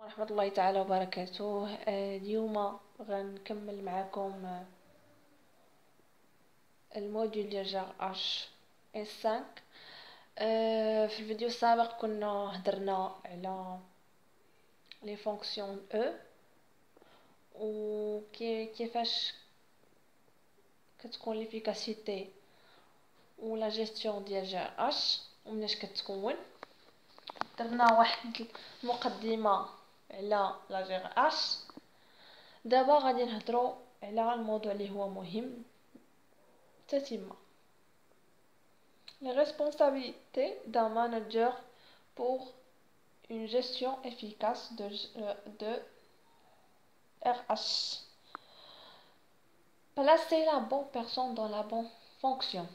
ورحمة الله تعالى وبركاته. اليوم غنكمل معكم الموديول ديال جار اش اس 5. في الفيديو السابق كنا هدرنا على لي فونكسيون او وكيفاش كتكون ليفيكاسيتي ولا جيستيون ديال جار اش ومناش كتكون. درنا واحد المقدمه على لا جير اش. دابا غادي نهضروا على الموضوع اللي هو مهم تتمه les responsabilités d'un manager pour une gestion efficace de RH. Placer la bonne personne dans la bonne fonction.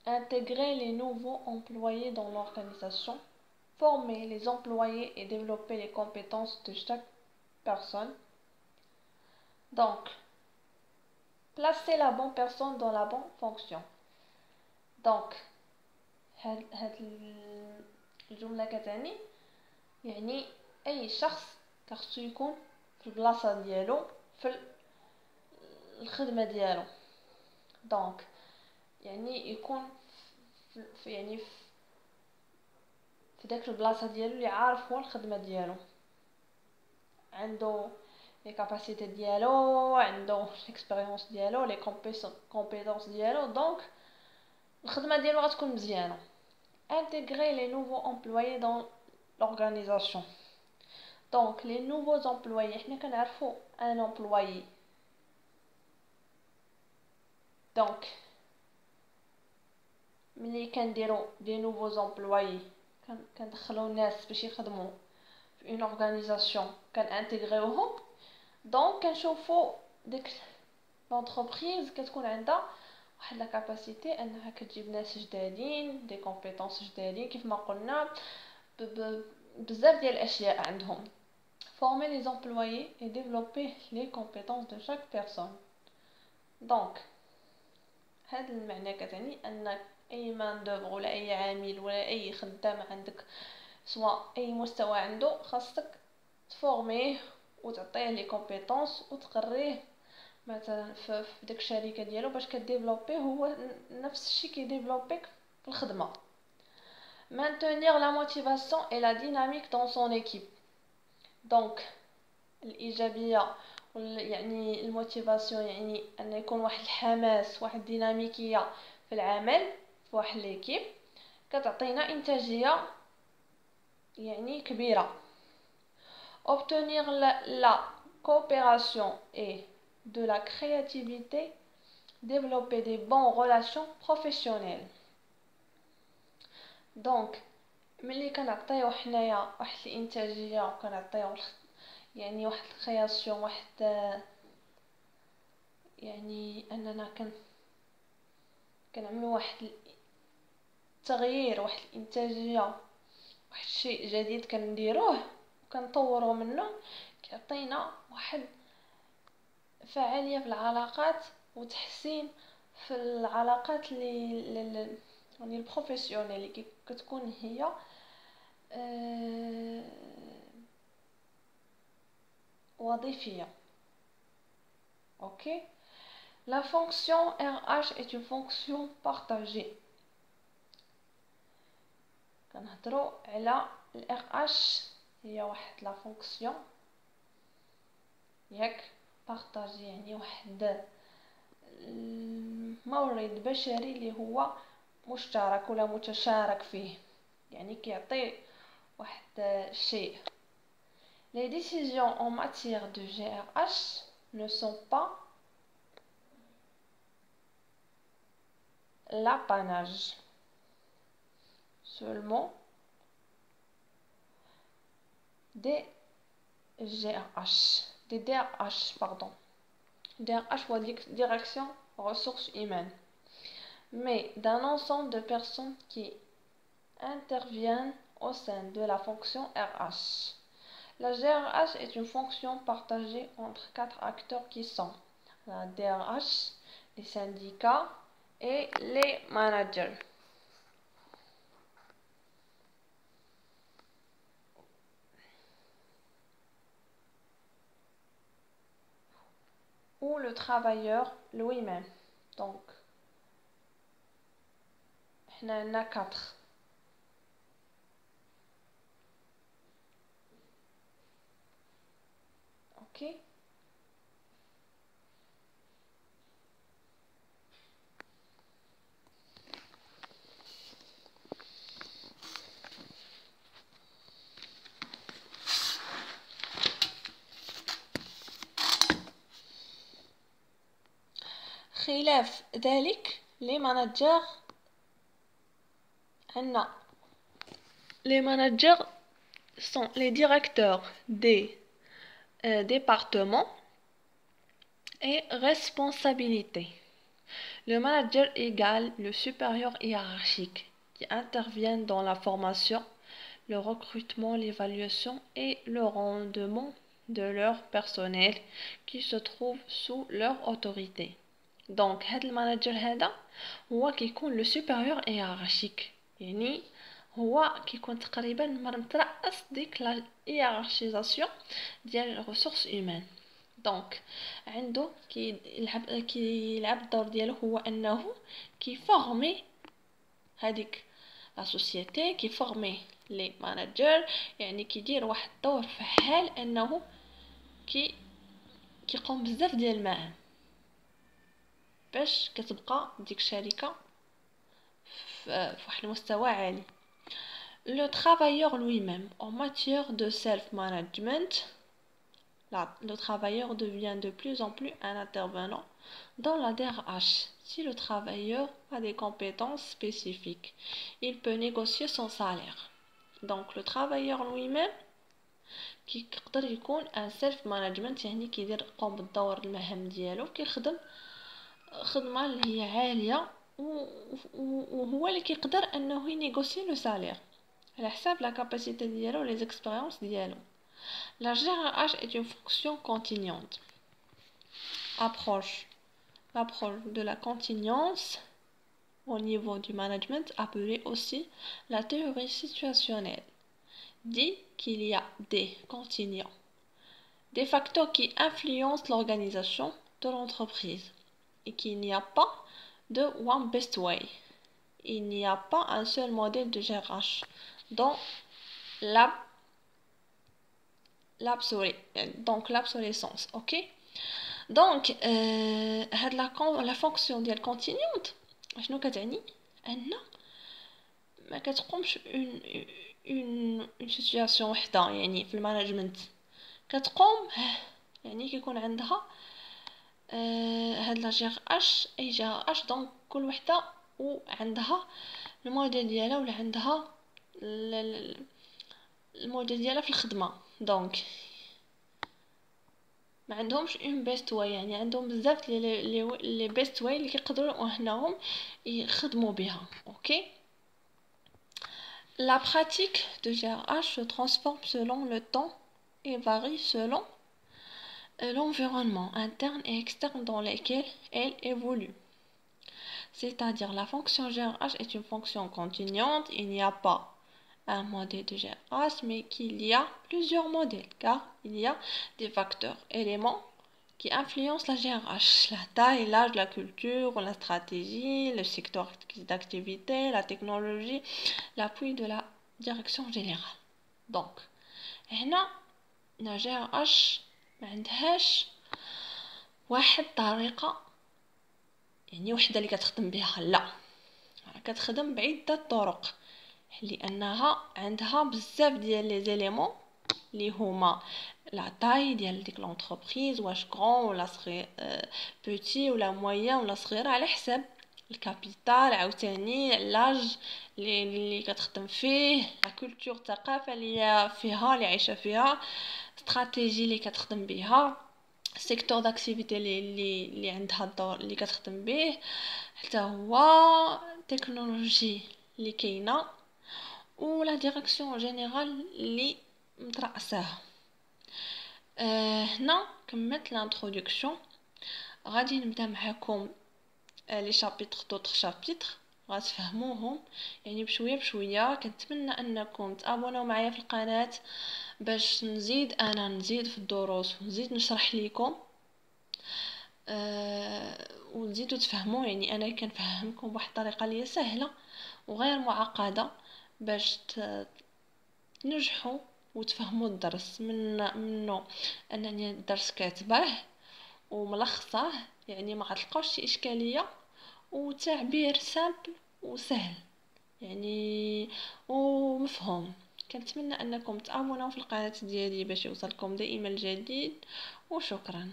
Intégrer les nouveaux employés dans l'organisation. Former les employés et développer les compétences de chaque personne. Donc, placer la bonne personne dans la bonne fonction. Donc, هاد الجملة كتعني يعني أي شخص خصو يكون في البلاصة ديالو في الخدمة ديالو. دونك يعني يكون في داك البلاصة ديالو اللي عارف هو الخدمة ديالو، عنده لي كاباسيتي ديالو، عنده الاكسبيريونس ديالو، لي كومبيتونس ديالو. دونك الخدمة ديالو غتكون مزيانة. Intégrer les nouveaux employés dans l'organisation. Donc les nouveaux employés, حنا كنعرفوا un employé. Donc ملي كنديروا des nouveaux employés كندخلوا الناس باش يخدموا في une organisation كنانتيغريوهم. دونك كنشوفوا ديك l'entreprise كتكون عندها واحد لا كاباسيتي انها كتجيب ناس جدادين، دي كومبيتونس جدادين كيف ما قلنا، بزاف ديال الاشياء عندهم. former les employés et développer les compétences de chaque personne. donc هذا المعنى كتعني ان اي مان دوفر ولا اي عامل ولا اي خدام عندك سواء اي مستوى عنده خاصك تفورميه وتعطيه لي كومبيتونس وتقريه مثلا في داك الشركه ديالو باش كديفلوبيه هو نفس الشيء كيديفلوبيك في الخدمه. maintenir la motivation et la dynamique dans son équipe. donc الايجابيه يعني الموتيفاسيون يعني ان يكون واحد الحماس، واحد الديناميكيه في العمل في واحد ليكيب كتعطينا انتاجيه يعني كبيره. obtenir la coopération et de la créativité, développer des bonnes relations professionnelles. donc ملي كنعطيو حنايا واحد الانتاجيه وكنعطيو يعني واحد الكرياسيون، واحد يعني اننا كنعملوا واحد التغيير، واحد الانتاجيه، واحد الشيء جديد كنديروه وكنطوروا منه، كيعطينا واحد فعاليه في العلاقات وتحسين في العلاقات اللي يعني البروفيسيونيل اللي كتكون هي وظيفيه. OK. La fonction RH est une fonction partagée. كنهضروا على ال RH هي واحد لا فونكسيون ياك بارطاجي، يعني واحد المورد بشري اللي هو مشترك ولا متشارك فيه، يعني كيعطي واحد الشيء. Les décisions en matière de GRH ne sont pas l'apanage seulement des DRH, pardon. DRH ou direction ressources humaines, mais d'un ensemble de personnes qui interviennent au sein de la fonction RH. La GRH est une fonction partagée entre 4 acteurs qui sont la DRH, les syndicats et les managers. ou le travailleur lui-même. Donc, on a 4. Ok? خلاف ذلك les managers sont les directeurs des départements et responsabilités. Le manager égale le supérieur hiérarchique qui intervient dans la formation, le recrutement, l'évaluation et le rendement de leur personnel qui se trouve sous leur autorité. Donc, le manager هذا هو كيكون le supérieur hiérarchique. يعني هو كيكون تقريبا مترأس ديك لا hiérarchisation ديال ressources humaines. دونك عنده كيلعب الدور ديالو هو انه كيفورمي هذيك لا سوسيتي كيفورمي لي ماناجر يعني كيدير واحد الدور فعال انه كيقوم بزاف ديال المهام باش كتبقى ديك الشركه في واحد المستوى عالي. Le travailleur lui-même en matière de self-management, le travailleur devient de plus en plus un intervenant dans la DRH. Si le travailleur a des compétences spécifiques, il peut négocier son salaire. Donc le travailleur lui-même كيقدر يكون un self-management يعني كيدير يقوم بالدور المهام ديالو كيخدم خدمة اللي هي عالية وهو اللي كيقدر انه ينيغوسي لو سالير على حساب لا كاباسيتي ديالو لي زيكسبيريونس ديالو. La GRH est une fonction contingente. L'approche de la contingence au niveau du management, appelée aussi la théorie situationnelle, dit qu'il y a des contingents, des facteurs qui influencent l'organisation de l'entreprise et qu'il n'y a pas de one best way. Il n'y a pas un seul modèle de GRH dans l'obsolescence. Ok? Donc, la fonction ديال continuante شنو كتعني ان ما كتقومش une situation وحده يعني في المانجمنت كتقوم يعني كيكون عندها هاد لا جي اش اي جي اش دونك كل وحده وعندها الموديل ديالها ولا عندها الموديل ديالها في الخدمه. دونك ما عندهمش اون بيست واي يعني عندهم بزاف لي بيست واي اللي كيقدروا انهم يخدموا بها. اوكي. La pratique de GRH se transforme selon le temps et varie selon l'environnement interne et externe dans lequel elle évolue. C'est-à-dire la fonction GRH est une fonction contingente, il n'y a pas un modèle de GRH, mais qu'il y a plusieurs modèles, car il y a des facteurs, éléments qui influencent la GRH, la taille, l'âge, la culture, la stratégie, le secteur d'activité, la technologie, l'appui de la direction générale. Donc, هنا la GRH ما عندهاش واحد طريقة يعني وحدة اللي كتخدم بها، لا كتخدم بعدة طرق لانها عندها بزاف ديال لي زيليمون اللي هما لا تاي ديال ديك لونتربريز واش غران ولا صغير بوتي ولا موين ولا صغير على حساب الكابيتال عاوتاني لاج اللي كتخدم فيه لا كولتور الثقافه اللي فيها اللي عايشه فيها استراتيجي اللي كتخدم بها سيكتور داكتيفيتي اللي عندها الدور اللي كتخدم به حتى هو تكنولوجي اللي كاينه ولا ديريكسيون جينيرال اللي مترأساها. هنا كملت لانترودكسيون غادي نبدا معكم لي شابيتر دوطر شابيتر غتفهموهم يعني بشويه بشويه. كنتمنى انكم تابوناو معايا في القناه باش نزيد في الدروس ونزيد نشرح لكم وتزيدوا تفهموا. يعني انا كنفهمكم بواحد الطريقه اللي سهله وغير معقده باش تنجحوا وتفهموا الدرس منه انني الدرس كاتباه وملخصاه، يعني ما غتلقاوش شي اشكاليه، وتعبير سامبل وسهل يعني ومفهوم. كنتمنى انكم تابوناو في القناه ديالي باش يوصلكم دائما الجديد، وشكرا.